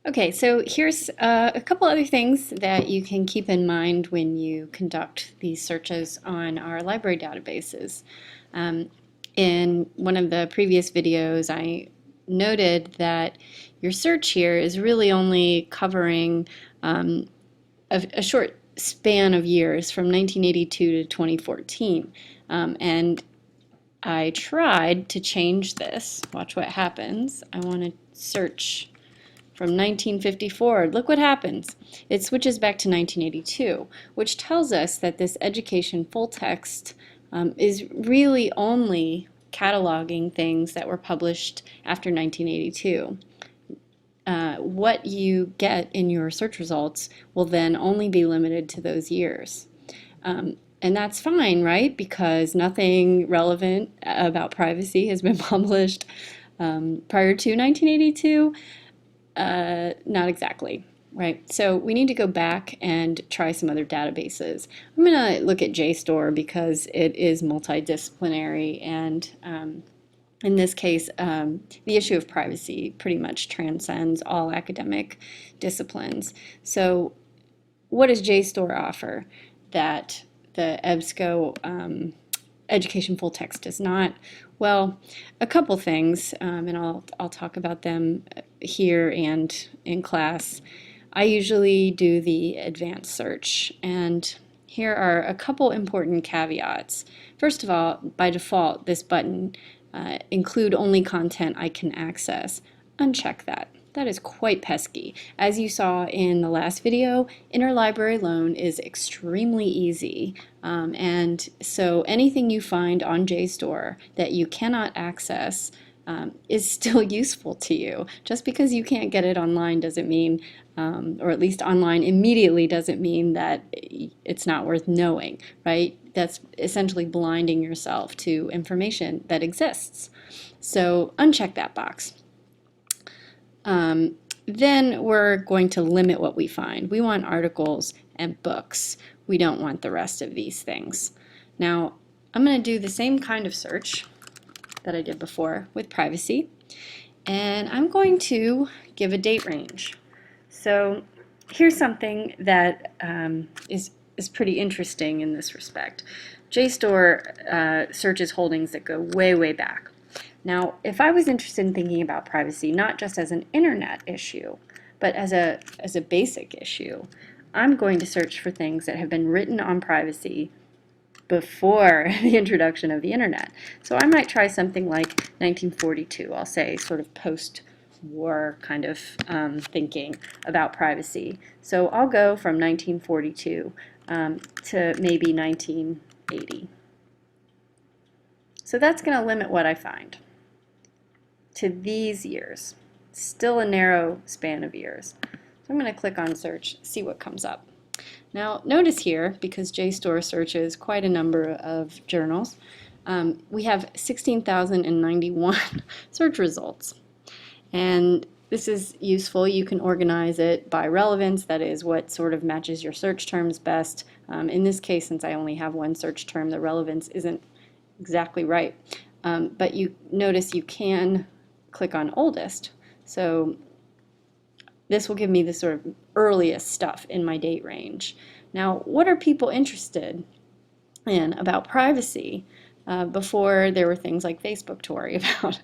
Okay, so here's a couple other things that you can keep in mind when you conduct these searches on our library databases. Um, in one of the previous videos, I noted that your search here is really only covering a short span of years from 1982 to 2014. And I tried to change this. Watch what happens. I want to search from 1954. Look what happens. It switches back to 1982, which tells us that this education full text is really only cataloging things that were published after 1982. What you get in your search results will then only be limited to those years. And that's fine, right? Because nothing relevant about privacy has been published prior to 1982. Not exactly, right? So we need to go back and try some other databases. I'm going to look at JSTOR because it is multidisciplinary, and in this case, the issue of privacy pretty much transcends all academic disciplines. So what does JSTOR offer that the EBSCO education full text does not? Well, a couple things, and I'll talk about them here and in class. I usually do the advanced search, and here are a couple important caveats. First of all, by default, this button, include only content I can access. Uncheck that. That is quite pesky. As you saw in the last video, interlibrary loan is extremely easy. And so anything you find on JSTOR that you cannot access is still useful to you. Just because you can't get it online doesn't mean, or at least online immediately doesn't mean that it's not worth knowing, right? That's essentially blinding yourself to information that exists. So uncheck that box. Then we're going to limit what we find. We want articles and books. We don't want the rest of these things. Now, I'm going to do the same kind of search that I did before with privacy, and I'm going to give a date range. So here's something that is pretty interesting in this respect. JSTOR searches holdings that go way, way back. Now, if I was interested in thinking about privacy, not just as an internet issue, but as a basic issue, I'm going to search for things that have been written on privacy before the introduction of the internet. So I might try something like 1942. I'll say sort of post-war kind of thinking about privacy. So I'll go from 1942 to maybe 1980. So that's going to limit what I find to these years. Still a narrow span of years. So I'm going to click on search, see what comes up. Now notice here, because JSTOR searches quite a number of journals, we have 16,091 search results. And this is useful. You can organize it by relevance, that is what sort of matches your search terms best. In this case, since I only have one search term, the relevance isn't exactly right. But you notice you can click on oldest. So this will give me the sort of earliest stuff in my date range. Now, what are people interested in about privacy before there were things like Facebook to worry about?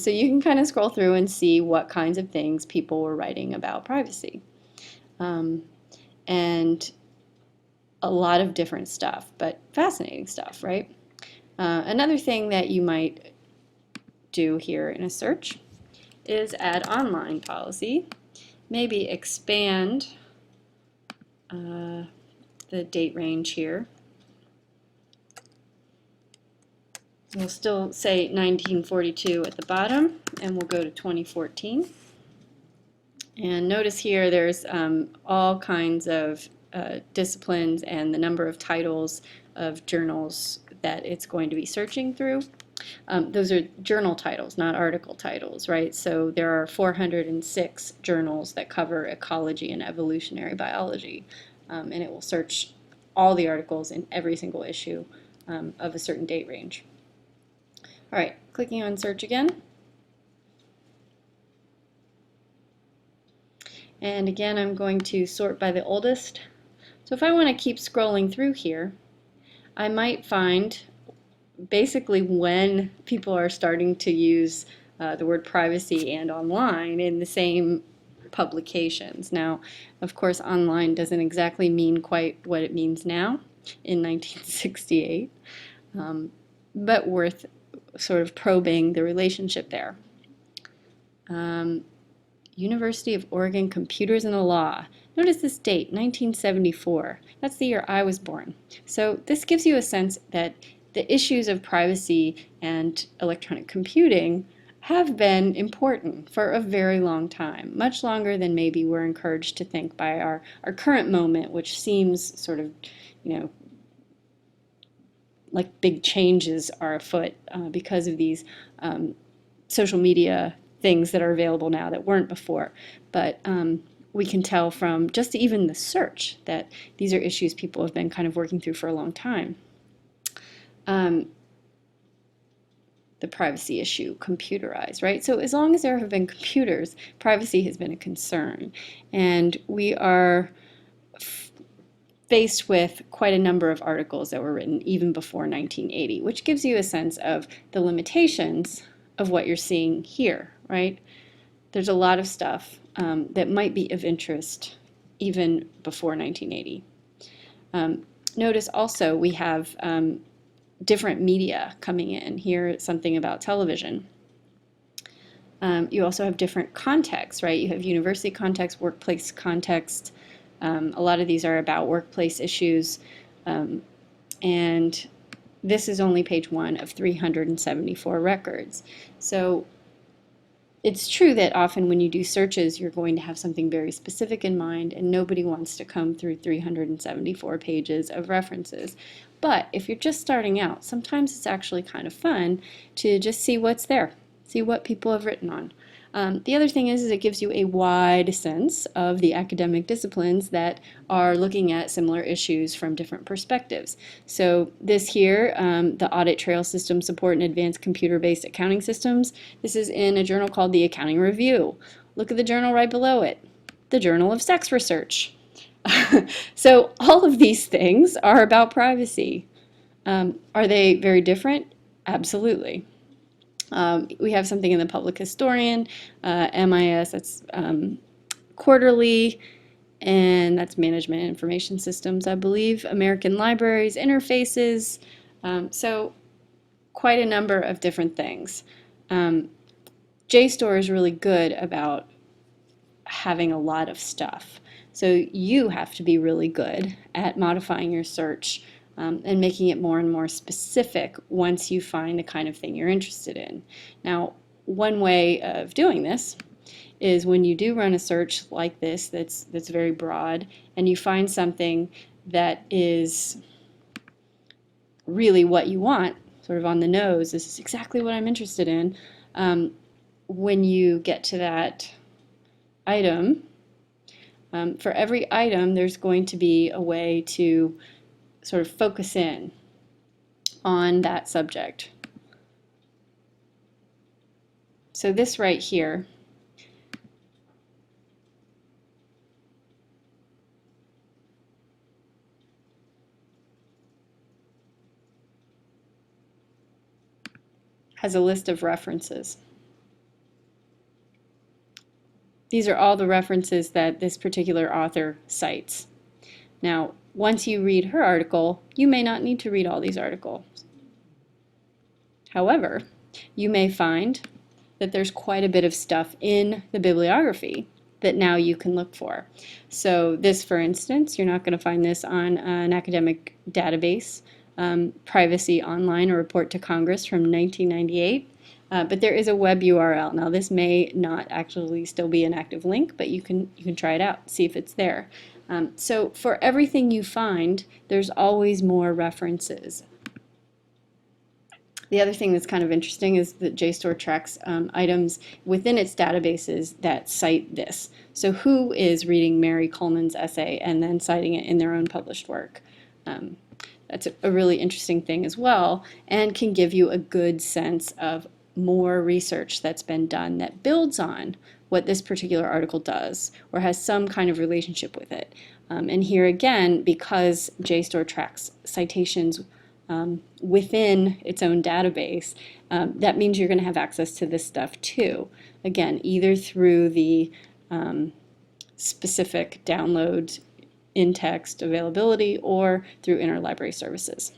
So you can kind of scroll through and see what kinds of things people were writing about privacy. And a lot of different stuff, but fascinating stuff, right? Another thing that you might do here in a search is add online policy, maybe expand the date range here. We'll still say 1942 at the bottom, and we'll go to 2014. And notice here there's all kinds of disciplines and the number of titles of journals that it's going to be searching through. Those are journal titles, not article titles, right? So there are 406 journals that cover ecology and evolutionary biology, and it will search all the articles in every single issue of a certain date range. All right, clicking on search again. And again, I'm going to sort by the oldest. So if I want to keep scrolling through here, I might find basically when people are starting to use the word privacy and online in the same publications. Now, of course, online doesn't exactly mean quite what it means now in 1968, but worth sort of probing the relationship there. University of Oregon Computers and the Law. Notice this date, 1974. That's the year I was born. So this gives you a sense that the issues of privacy and electronic computing have been important for a very long time, much longer than maybe we're encouraged to think by our current moment, which seems sort of, like big changes are afoot because of these social media things that are available now that weren't before. But we can tell from just even the search that these are issues people have been kind of working through for a long time. The privacy issue, computerized, right? So as long as there have been computers, privacy has been a concern. And we are faced with quite a number of articles that were written even before 1980, which gives you a sense of the limitations of what you're seeing here, right? There's a lot of stuff that might be of interest even before 1980. Notice also we have different media coming in. Here, something about television. You also have different contexts, right? You have university context, workplace context. A lot of these are about workplace issues. And this is only page 1 of 374 records. So it's true that often when you do searches, you're going to have something very specific in mind, and nobody wants to come through 374 pages of references. But if you're just starting out, sometimes it's actually kind of fun to just see what's there, see what people have written on. The other thing is it gives you a wide sense of the academic disciplines that are looking at similar issues from different perspectives. So this here, the Audit Trail System Support and Advanced Computer-Based Accounting Systems, this is in a journal called the Accounting Review. Look at the journal right below it, the Journal of Sex Research. So all of these things are about privacy. Are they very different? Absolutely. We have something in the Public Historian, MIS, that's quarterly, and that's Management Information Systems, I believe. American Libraries, interfaces, so quite a number of different things. JSTOR is really good about having a lot of stuff. So you have to be really good at modifying your search and making it more and more specific once you find the kind of thing you're interested in. Now, one way of doing this is when you do run a search like this that's very broad and you find something that is really what you want, sort of on the nose, this is exactly what I'm interested in, when you get to that item, for every item there's going to be a way to sort of focus in on that subject. So this right here has a list of references. These are all the references that this particular author cites. Now, once you read her article, you may not need to read all these articles. However, you may find that there's quite a bit of stuff in the bibliography that now you can look for. So this, for instance, you're not going to find this on an academic database, Privacy Online, a report to Congress from 1998. But there is a web URL. Now this may not actually still be an active link, but you can try it out, see if it's there. So for everything you find, there's always more references. The other thing that's kind of interesting is that JSTOR tracks items within its databases that cite this. So who is reading Mary Coleman's essay and then citing it in their own published work? That's a really interesting thing as well, and can give you a good sense of more research that's been done that builds on what this particular article does or has some kind of relationship with it. And here again, because JSTOR tracks citations within its own database, that means you're going to have access to this stuff too. Again, either through the specific download in text availability or through interlibrary services.